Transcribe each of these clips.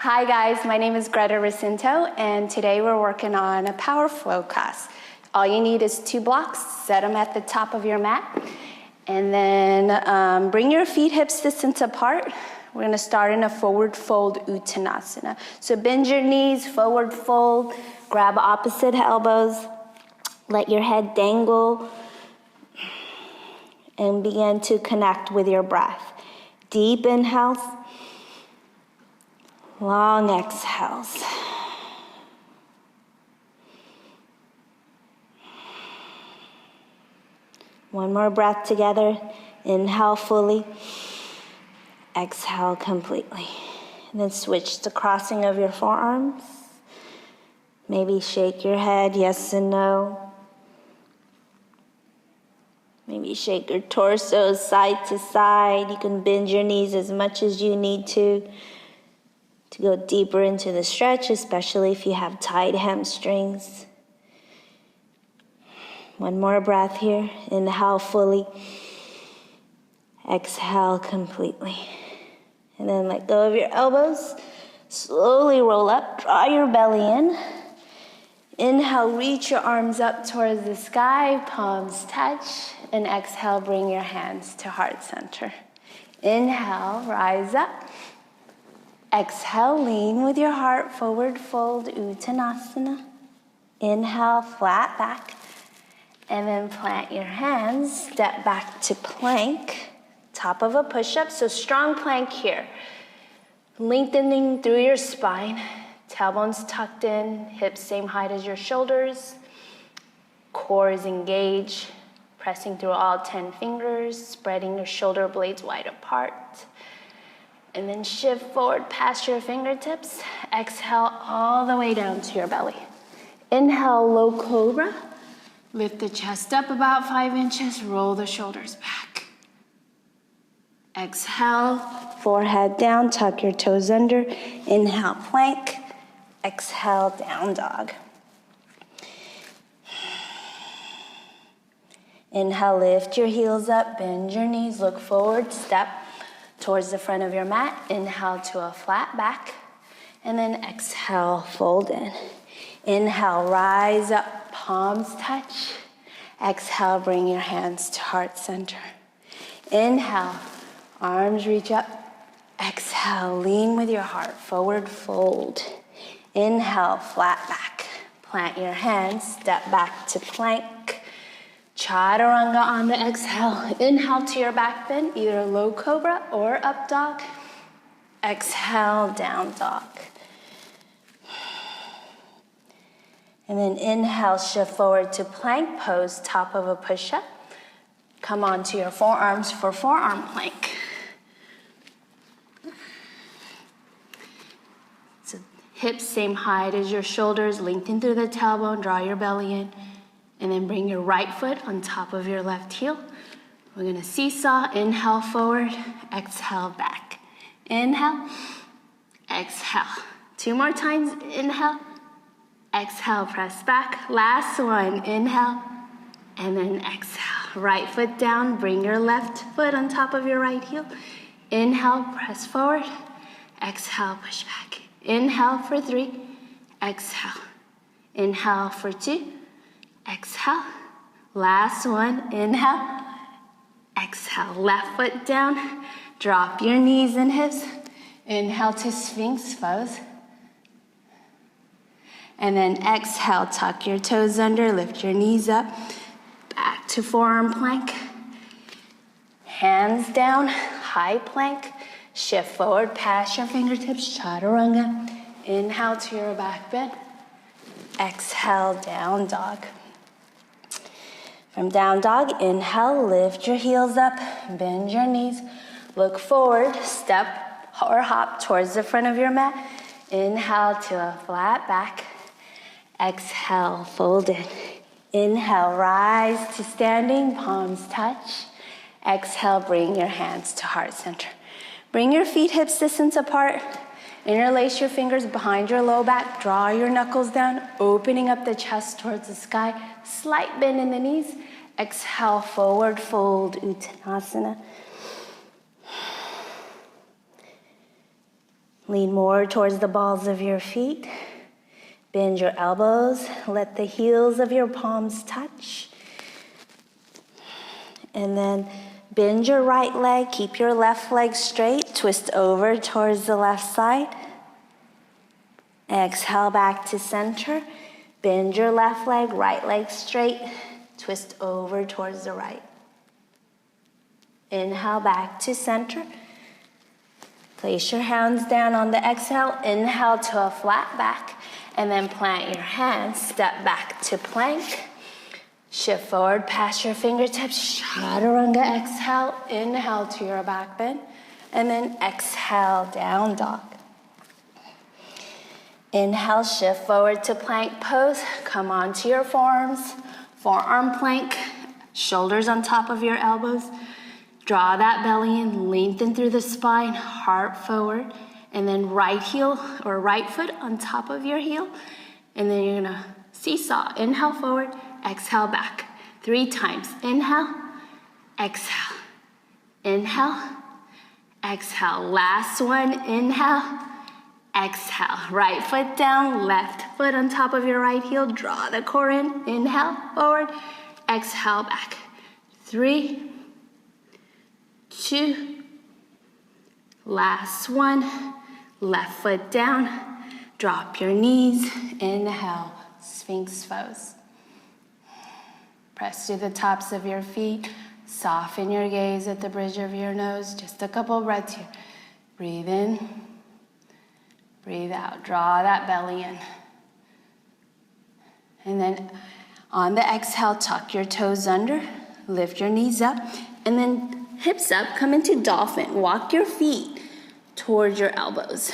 Hi guys, my name is Greta Recinto, and today we're working on a power flow class. All you need is 2 blocks, set them at the top of your mat, and then bring your feet hips distance apart. We're gonna start in a forward fold Uttanasana. So bend your knees, forward fold, grab opposite elbows, let your head dangle, and begin to connect with your breath. Deep inhales, long exhales. One more breath together. Inhale fully. Exhale completely. And then switch to crossing of your forearms. Maybe shake your head, yes and no. Maybe shake your torso side to side. You can bend your knees as much as you need to go deeper into the stretch, especially if you have tight hamstrings. One more breath here. Inhale fully. Exhale completely. And then let go of your elbows. Slowly roll up. Draw your belly in. Inhale, reach your arms up towards the sky. Palms touch. And exhale, bring your hands to heart center. Inhale, rise up. Exhale, lean with your heart, forward fold, Uttanasana. Inhale, flat back. And then plant your hands, step back to plank, top of a push-up. So strong plank here. Lengthening through your spine, tailbones tucked in, hips same height as your shoulders. Core is engaged, pressing through all 10 fingers, spreading your shoulder blades wide apart. And then shift forward past your fingertips. Exhale all the way down to your belly. Inhale, low cobra. Lift the chest up about 5 inches. Roll the shoulders back. Exhale, forehead down. Tuck your toes under. Inhale, plank. Exhale, down dog. Inhale, lift your heels up. Bend your knees. Look forward. Step towards the front of your mat. Inhale to a flat back. And then exhale, fold in. Inhale, rise up, palms touch. Exhale, bring your hands to heart center. Inhale, arms reach up. Exhale, lean with your heart, forward fold. Inhale, flat back. Plant your hands, step back to plank. Chaturanga on the exhale. Inhale to your back bend, either low cobra or up dog. Exhale, down dog. And then inhale, shift forward to plank pose, top of a push-up. Come onto your forearms for forearm plank. So hips same height as your shoulders, lengthen through the tailbone, draw your belly in. And then bring your right foot on top of your left heel. We're gonna seesaw, inhale forward, exhale back. Inhale, exhale. 2 more times, inhale, exhale, press back. Last one, inhale, and then exhale. Right foot down, bring your left foot on top of your right heel. Inhale, press forward, exhale, push back. Inhale for 3, exhale. Inhale for 2, exhale. Last one, inhale, exhale. Left foot down, drop your knees and hips. Inhale to Sphinx pose. And then exhale, tuck your toes under, lift your knees up. Back to forearm plank. Hands down, high plank. Shift forward past your fingertips, chaturanga. Inhale to your back bend. Exhale, down dog. From down dog, inhale, lift your heels up, bend your knees, look forward, step or hop towards the front of your mat. Inhale to a flat back. Exhale, fold in. Inhale, rise to standing, palms touch. Exhale, bring your hands to heart center. Bring your feet hips distance apart. Interlace your fingers behind your low back. Draw your knuckles down, opening up the chest towards the sky. Slight bend in the knees. Exhale, forward fold, Uttanasana. Lean more towards the balls of your feet. Bend your elbows. Let the heels of your palms touch. And then bend your right leg. Keep your left leg straight. Twist over towards the left side. Exhale back to center. Bend your left leg, right leg straight. Twist over towards the right. Inhale back to center. Place your hands down on the exhale. Inhale to a flat back. And then plant your hands. Step back to plank. Shift forward past your fingertips. Chaturanga exhale. Inhale to your back bend. And then exhale, down dog. Inhale, shift forward to plank pose. Come onto your forearms. Forearm plank. Shoulders on top of your elbows. Draw that belly in. Lengthen through the spine. Heart forward. And then right heel or right foot on top of your heel. And then you're gonna seesaw. Inhale forward. Exhale back. 3 times. Inhale. Exhale. Inhale. Exhale. Last one. Inhale. Exhale. Right foot down. Left foot on top of your right heel. Draw the core in. Inhale. Forward. Exhale back. 3, 2. Last one. Left foot down. Drop your knees. Inhale. Sphinx pose. Press to the tops of your feet. Soften your gaze at the bridge of your nose. Just a couple breaths here. Breathe in. Breathe out. Draw that belly in. And then on the exhale, tuck your toes under. Lift your knees up. And then hips up. Come into dolphin. Walk your feet towards your elbows.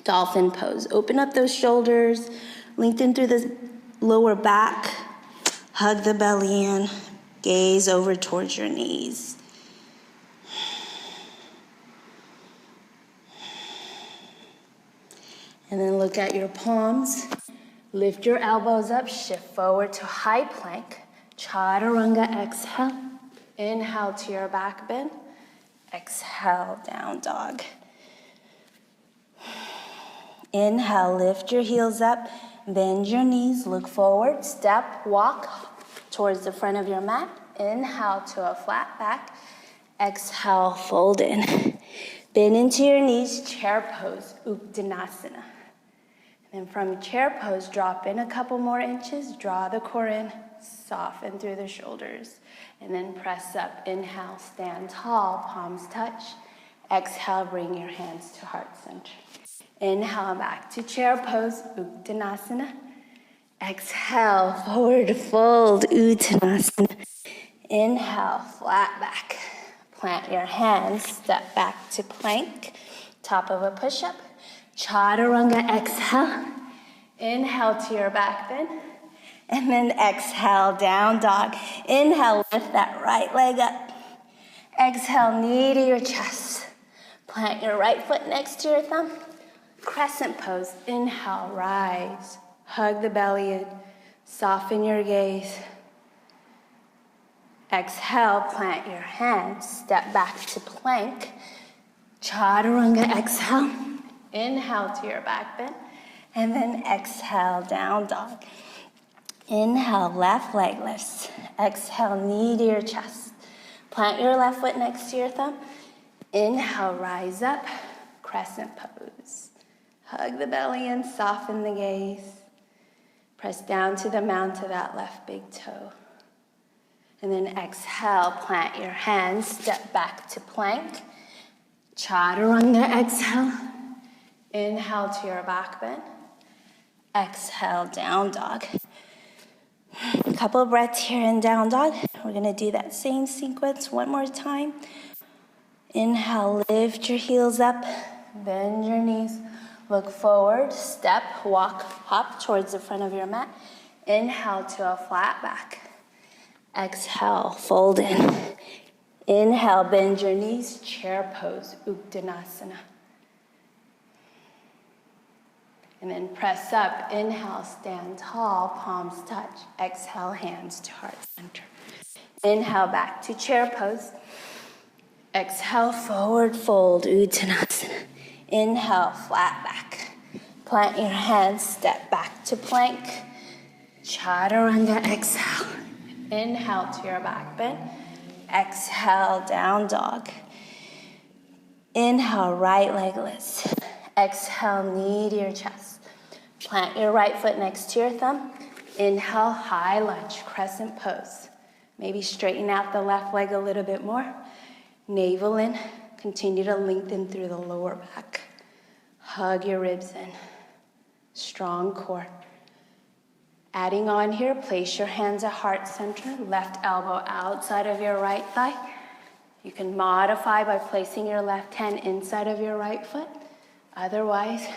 Dolphin pose. Open up those shoulders. Lengthen through the lower back. Hug the belly in. Gaze over towards your knees. And then look at your palms. Lift your elbows up. Shift forward to high plank. Chaturanga exhale. Inhale to your back bend. Exhale, down dog. Inhale, lift your heels up. Bend your knees. Look forward. Step, walk towards the front of your mat. Inhale to a flat back. Exhale, fold in. Bend into your knees. Chair pose, Uttanasana. And then from chair pose, drop in a couple more inches. Draw the core in. Soften through the shoulders. And then press up. Inhale, stand tall. Palms touch. Exhale, bring your hands to heart center. Inhale, back to chair pose, Uttanasana. Exhale, forward fold, Uttanasana. Inhale, flat back. Plant your hands, step back to plank. Top of a push-up. Chaturanga, exhale. Inhale to your back bend. And then exhale, down dog. Inhale, lift that right leg up. Exhale, knee to your chest. Plant your right foot next to your thumb. Crescent pose. Inhale, rise. Hug the belly in. Soften your gaze. Exhale, plant your hands. Step back to plank. Chaturanga, exhale. Inhale to your back bend. And then exhale, down dog. Inhale, left leg lifts. Exhale, knee to your chest. Plant your left foot next to your thumb. Inhale, rise up. Crescent pose. Hug the belly in, soften the gaze. Press down to the mount of that left big toe. And then exhale, plant your hands, step back to plank. Chaturanga, exhale. Inhale to your back bend. Exhale, down dog. A couple of breaths here in down dog. We're gonna do that same sequence one more time. Inhale, lift your heels up, bend your knees. Look forward, step, walk, hop towards the front of your mat. Inhale to a flat back. Exhale, fold in. Inhale, bend your knees, chair pose, Uttanasana. And then press up, inhale, stand tall, palms touch. Exhale, hands to heart center. Inhale, back to chair pose. Exhale, forward fold, Uttanasana. Inhale, flat back. Plant your hands, step back to plank. Chaturanga, exhale. Inhale to your back bend. Exhale, down dog. Inhale, right leg lifts. Exhale, knee to your chest. Plant your right foot next to your thumb. Inhale, high lunge, crescent pose. Maybe straighten out the left leg a little bit more. Navel in. Continue to lengthen through the lower back. Hug your ribs in. Strong core. Adding on here, place your hands at heart center. Left elbow outside of your right thigh. You can modify by placing your left hand inside of your right foot. Otherwise,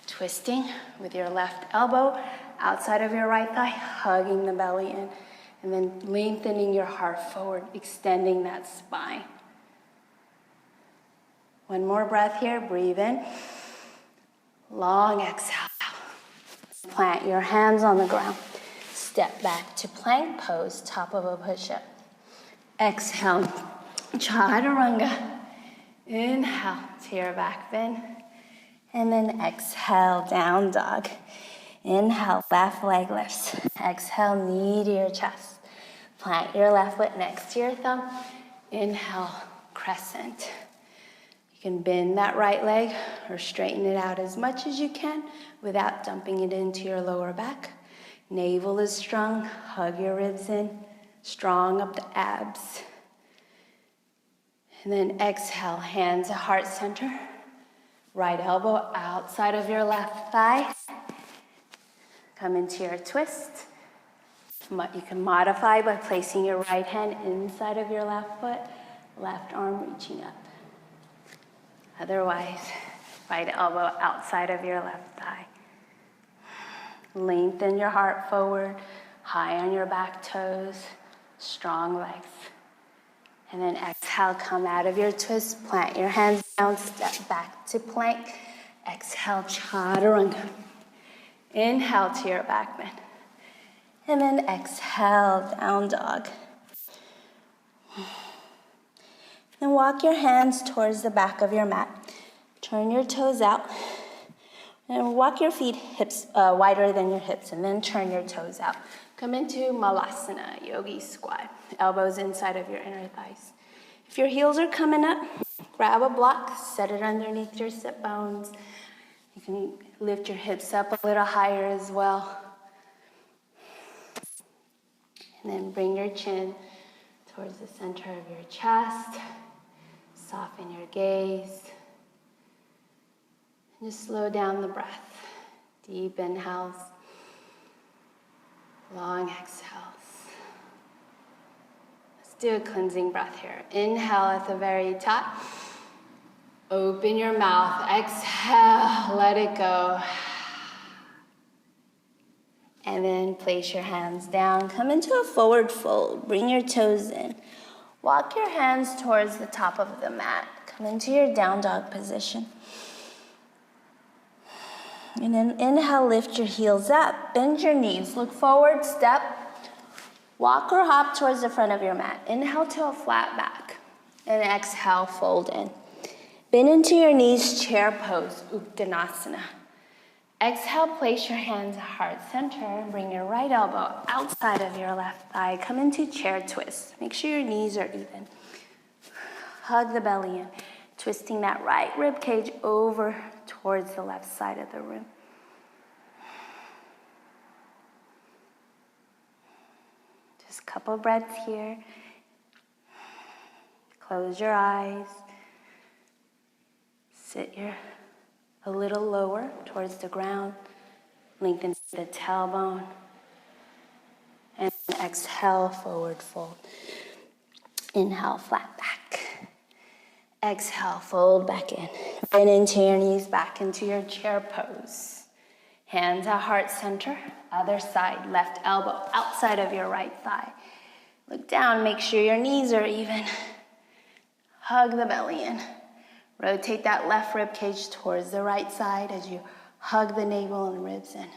twisting with your left elbow outside of your right thigh, hugging the belly in, and then lengthening your heart forward, extending that spine. One more breath here, breathe in. Long exhale. Plant your hands on the ground. Step back to plank pose, top of a push-up. Exhale, chaturanga. Inhale to your back bend. And then exhale, down dog. Inhale, left leg lifts. Exhale, knee to your chest. Plant your left foot next to your thumb. Inhale, crescent. You can bend that right leg or straighten it out as much as you can without dumping it into your lower back. Navel is strong, hug your ribs in, strong up the abs. And then exhale, hands at heart center. Right elbow outside of your left thigh. Come into your twist. You can modify by placing your right hand inside of your left foot, left arm reaching up. Otherwise, right elbow outside of your left thigh. Lengthen your heart forward, high on your back toes, strong legs. And then exhale, come out of your twist, plant your hands down, step back to plank. Exhale, chaturanga. Inhale to your back bend. And then exhale, down dog. Then walk your hands towards the back of your mat. Turn your toes out. And walk your feet hips wider than your hips, and then turn your toes out. Come into Malasana, Yogi squat. Elbows inside of your inner thighs. If your heels are coming up, grab a block, set it underneath your sit bones. You can lift your hips up a little higher as well. And then bring your chin towards the center of your chest. Soften your gaze. And just slow down the breath. Deep inhales. Long exhales. Let's do a cleansing breath here. Inhale at the very top. Open your mouth. Exhale. Let it go. And then place your hands down. Come into a forward fold. Bring your toes in. Walk your hands towards the top of the mat. Come into your down dog position. And then inhale, lift your heels up. Bend your knees. Look forward, step. Walk or hop towards the front of your mat. Inhale to a flat back. And exhale, fold in. Bend into your knees, chair pose, Uttanasana. Exhale, place your hands at heart center. Bring your right elbow outside of your left thigh. Come into chair twist. Make sure your knees are even. Hug the belly in. Twisting that right rib cage over towards the left side of the room. Just a couple breaths here. Close your eyes. Sit a little lower towards the ground. Lengthen the tailbone. And exhale, forward fold. Inhale, flat back. Exhale, fold back in. Bend into your knees, back into your chair pose. Hands at heart center. Other side, left elbow outside of your right thigh. Look down, make sure your knees are even. Hug the belly in. Rotate that left rib cage towards the right side as you hug the navel and ribs in.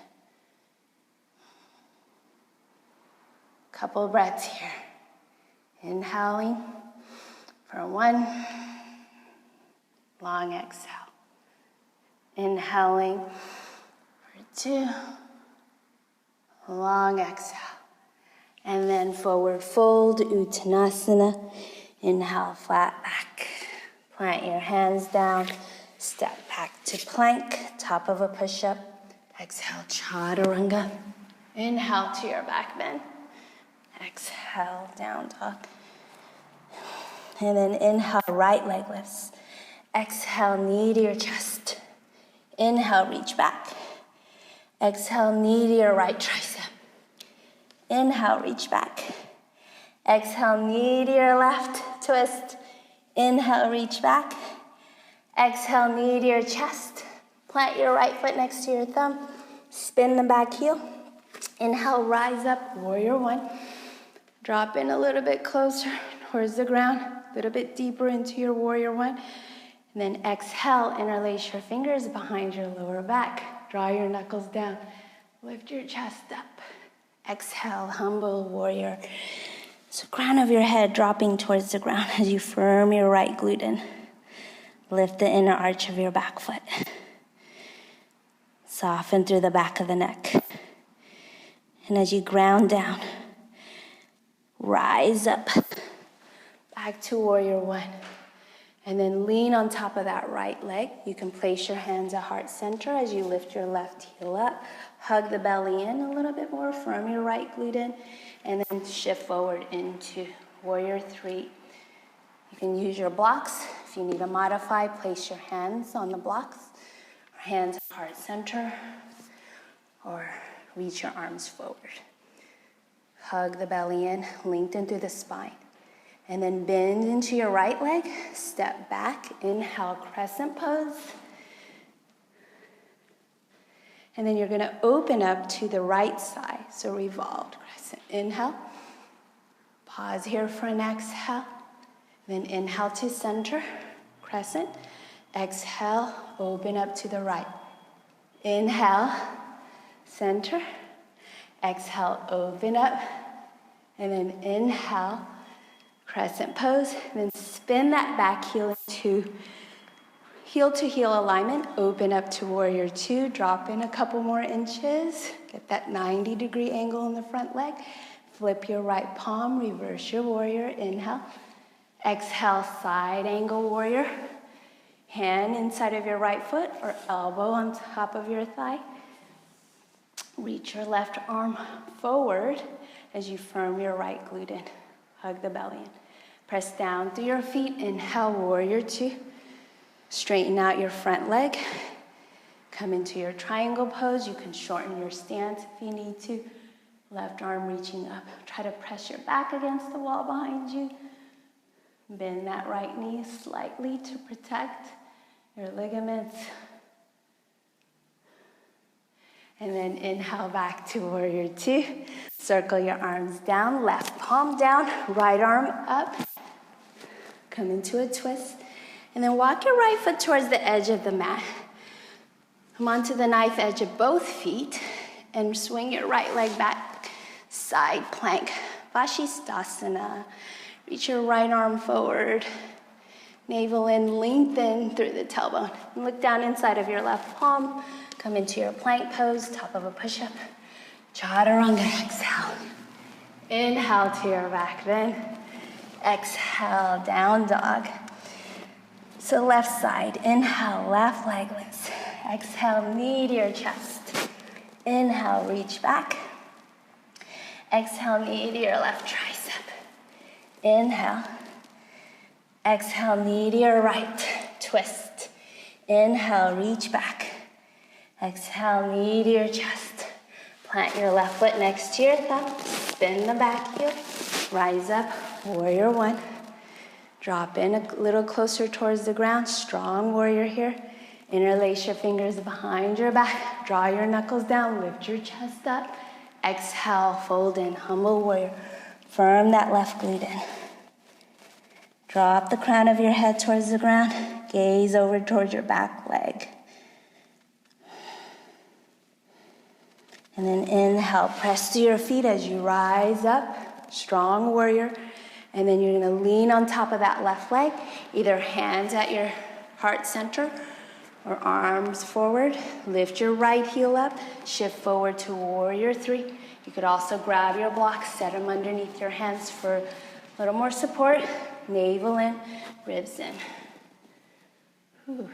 Couple breaths here. Inhaling for 1. Long exhale. Inhaling for 2. Long exhale. And then forward fold, Uttanasana. Inhale, flat back. Plant your hands down. Step back to plank, top of a push-up. Exhale, chaturanga. Inhale to your back bend. Exhale, down dog. And then inhale, right leg lifts. Exhale, knee to your chest. Inhale, reach back. Exhale, knee to your right tricep. Inhale, reach back. Exhale, knee to your left, twist. Inhale, reach back. Exhale, knee to your chest. Plant your right foot next to your thumb. Spin the back heel. Inhale, rise up, warrior 1. Drop in a little bit closer towards the ground, a little bit deeper into your warrior 1. And then exhale, interlace your fingers behind your lower back. Draw your knuckles down. Lift your chest up. Exhale, humble warrior. So crown of your head dropping towards the ground as you firm your right glute in. Lift the inner arch of your back foot. Soften through the back of the neck. And as you ground down, rise up. Back to warrior 1. And then lean on top of that right leg. You can place your hands at heart center as you lift your left heel up. Hug the belly in a little bit more. Firm your right glute in. And then shift forward into warrior 3. You can use your blocks. If you need to modify, place your hands on the blocks. Or hands at heart center. Or reach your arms forward. Hug the belly in. Lengthen through the spine. And then bend into your right leg, step back, inhale, crescent pose. And then you're gonna open up to the right side, so revolved crescent. Inhale, pause here for an exhale. Then inhale to center, crescent. Exhale, open up to the right. Inhale, center. Exhale, open up. And then inhale, crescent pose, then spin that back heel into heel to heel alignment. Open up to warrior 2, drop in a couple more inches. Get that 90-degree angle in the front leg. Flip your right palm, reverse your warrior. Inhale. Exhale, side angle warrior. Hand inside of your right foot or elbow on top of your thigh. Reach your left arm forward as you firm your right glute in. Hug the belly in. Press down through your feet. Inhale, warrior 2. Straighten out your front leg. Come into your triangle pose. You can shorten your stance if you need to. Left arm reaching up. Try to press your back against the wall behind you. Bend that right knee slightly to protect your ligaments. And then inhale back to warrior 2. Circle your arms down, left palm down, right arm up. Come into a twist. And then walk your right foot towards the edge of the mat. Come onto the knife edge of both feet and swing your right leg back. Side plank, Vashisthasana. Reach your right arm forward. Navel in, lengthen through the tailbone. And look down inside of your left palm. Come into your plank pose, top of a push-up. Chaturanga, exhale. Inhale to your back bend. Exhale, down dog. So left side, inhale, left leg lifts. Exhale, knee to your chest. Inhale, reach back. Exhale, knee to your left tricep. Inhale. Exhale, knee to your right, twist. Inhale, reach back. Exhale, knee to your chest. Plant your left foot next to your thumb. Spin the back heel. Rise up, warrior 1. Drop in a little closer towards the ground. Strong warrior here. Interlace your fingers behind your back. Draw your knuckles down. Lift your chest up. Exhale, fold in, humble warrior. Firm that left glute in. Drop the crown of your head towards the ground. Gaze over towards your back leg. And then inhale, press to your feet as you rise up. Strong warrior. And then you're gonna lean on top of that left leg. Either hands at your heart center or arms forward. Lift your right heel up, shift forward to warrior three. You could also grab your blocks, set them underneath your hands for a little more support. Navel in, ribs in. Whew.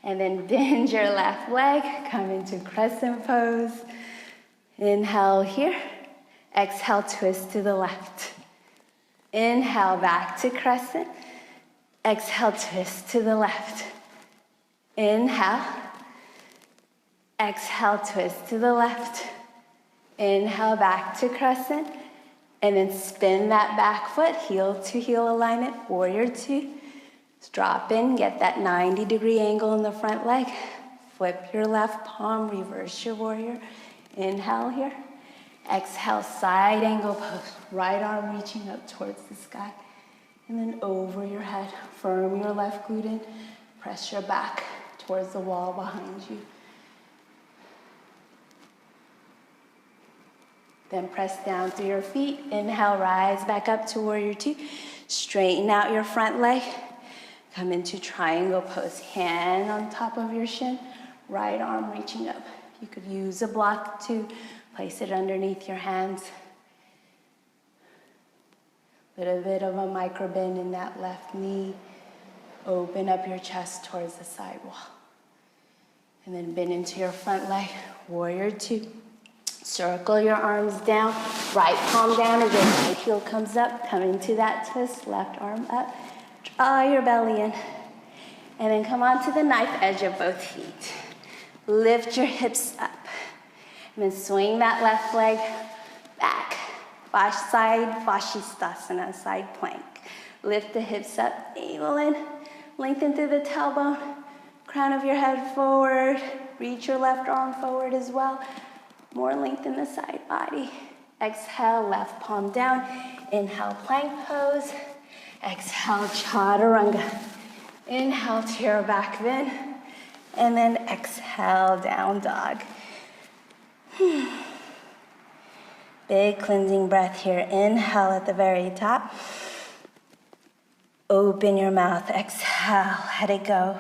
And then bend your left leg, come into crescent pose. Inhale here, exhale, twist to the left. Inhale, back to crescent. Exhale, twist to the left. Inhale. Exhale, twist to the left. Inhale, back to crescent. And then spin that back foot, heel to heel alignment, warrior two. Just drop in, get that 90-degree angle in the front leg. Flip your left palm, reverse your warrior. Inhale here. Exhale, side angle pose. Right arm reaching up towards the sky. And then over your head, firm your left glute in. Press your back towards the wall behind you. Then press down through your feet. Inhale, rise back up to warrior two. Straighten out your front leg. Come into triangle pose. Hand on top of your shin. Right arm reaching up. You could use a block to place it underneath your hands. Little bit of a micro bend in that left knee. Open up your chest towards the side wall. And then bend into your front leg. Warrior two. Circle your arms down. Right palm down as your right heel comes up. Come into that twist. Left arm up. Draw your belly in. And then come onto the knife edge of both feet. Lift your hips up. And then swing that left leg back. Side Vashisthasana, side plank. Lift the hips up, navel in. Lengthen through the tailbone. Crown of your head forward. Reach your left arm forward as well. More length in the side body. Exhale, left palm down. Inhale, plank pose. Exhale, chaturanga. Inhale to your back bend. And then exhale, down dog. Big cleansing breath here. Inhale at the very top. Open your mouth. Exhale, let it go.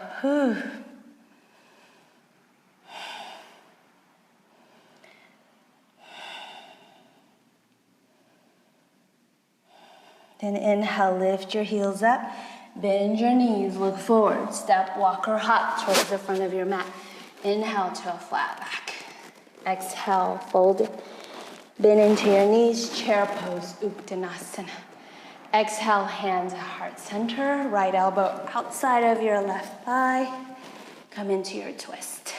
Then inhale, lift your heels up. Bend your knees, look forward. Step, walk, or hop towards the front of your mat. Inhale to a flat back. Exhale, fold it. Bend into your knees, chair pose, Uttanasana. Exhale, hands at heart center. Right elbow outside of your left thigh. Come into your twist.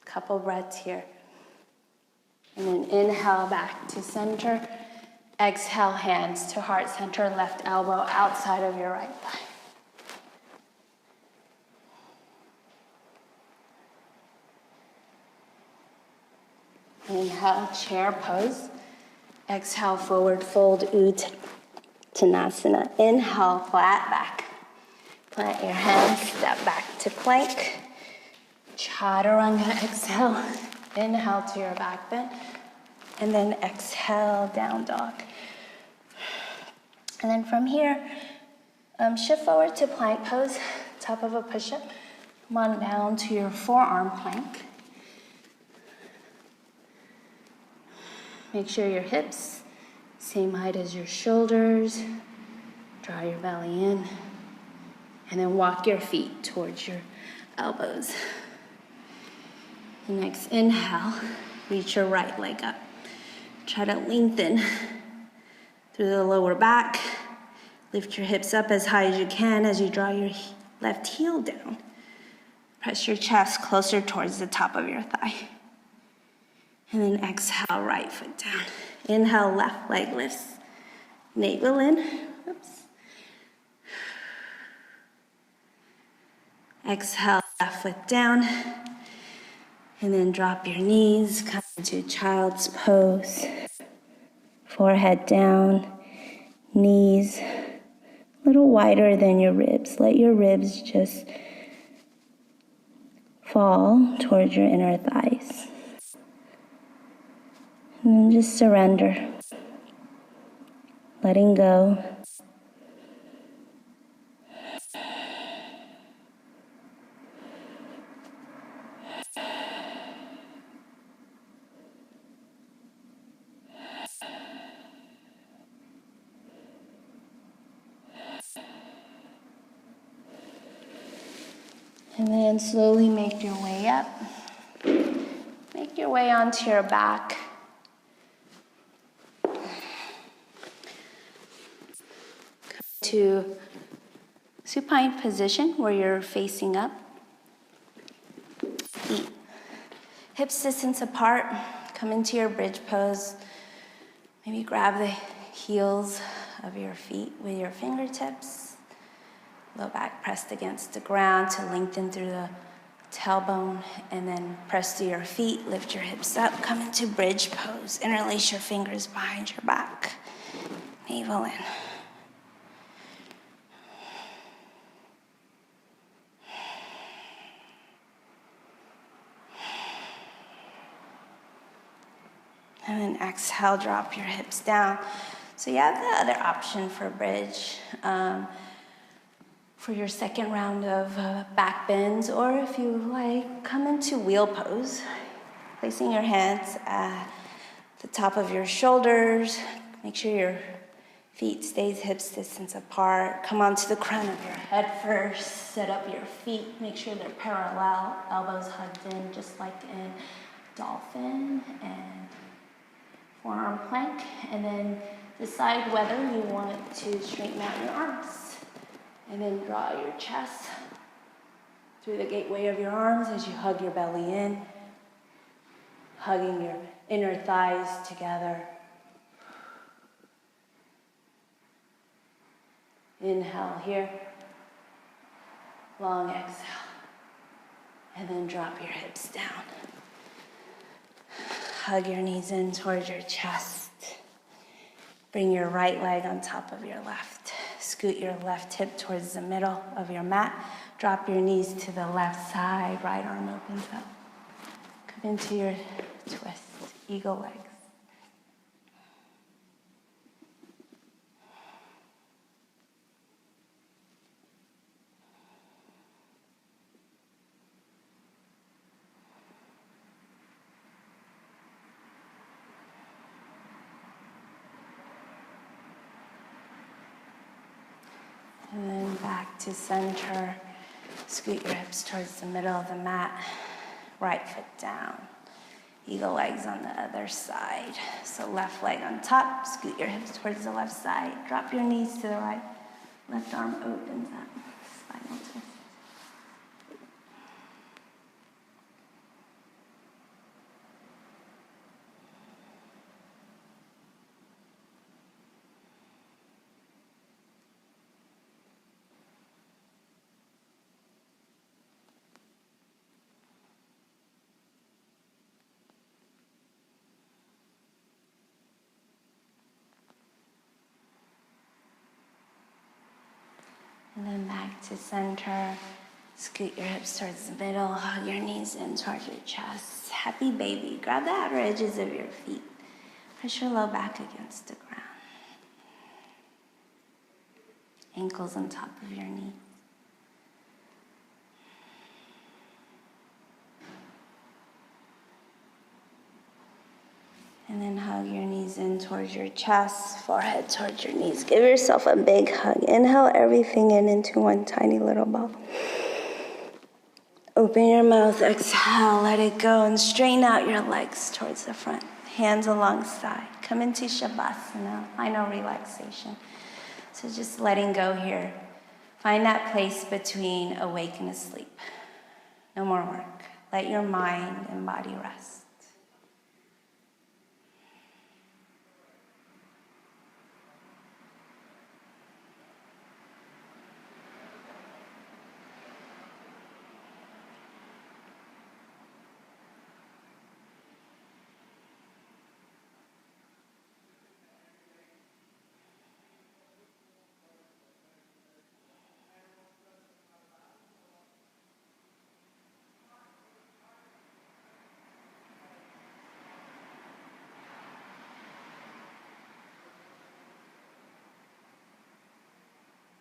Couple breaths here. And then inhale back to center. Exhale, hands to heart center, left elbow outside of your right thigh. Inhale, chair pose. Exhale, forward fold, Uttanasana. Inhale, flat back. Plant your hands, step back to plank. Chaturanga, exhale. Inhale to your back bend. And then exhale, down dog. And then from here, shift forward to plank pose, top of a push-up. Come on down to your forearm plank. Make sure your hips, same height as your shoulders. Draw your belly in. And then walk your feet towards your elbows. The next inhale, reach your right leg up. Try to lengthen through the lower back. Lift your hips up as high as you can as you draw your left heel down. Press your chest closer towards the top of your thigh. And then exhale, right foot down. Inhale, left leg lifts. Navel in. Oops. Exhale, left foot down. And then drop your knees, come into child's pose. Forehead down, knees a little wider than your ribs. Let your ribs just fall towards your inner thighs. And then just surrender. Letting go. And then slowly make your way up. Make your way onto your back. Come to supine position where you're facing up. Feet hips distance apart. Come into your bridge pose. Maybe grab the heels of your feet with your fingertips. Low back pressed against the ground to lengthen through the tailbone, and then press through your feet, lift your hips up, come into bridge pose. Interlace your fingers behind your back. Navel in. And then exhale, drop your hips down. So you have the other option for bridge. For your second round of back bends, or if you like, come into wheel pose, placing your hands at the top of your shoulders. Make sure your feet stays hips distance apart. Come onto the crown of your head first. Set up your feet. Make sure they're parallel. Elbows hugged in, just like in dolphin and forearm plank. And then decide whether you want to straighten out your arms. And then draw your chest through the gateway of your arms as you hug your belly in, hugging your inner thighs together. Inhale here, long exhale, and then drop your hips down. Hug your knees in towards your chest. Bring your right leg on top of your left. Scoot your left hip towards the middle of your mat. Drop your knees to the left side. Right arm opens up. Come into your twist, eagle legs. And then back to center. Scoot your hips towards the middle of the mat. Right foot down. Eagle legs on the other side. So left leg on top. Scoot your hips towards the left side. Drop your knees to the right. Left arm opens up. Spinal twist. And then back to center. Scoot your hips towards the middle. Hug your knees in towards your chest. Happy baby. Grab the outer edges of your feet. Press your low back against the ground. Ankles on top of your knees. And then hug your knees in towards your chest, forehead towards your knees. Give yourself a big hug. Inhale everything in into one tiny little ball. Open your mouth, exhale, let it go, and straighten out your legs towards the front. Hands alongside. Come into Savasana, final relaxation. So just letting go here. Find that place between awake and asleep. No more work. Let your mind and body rest.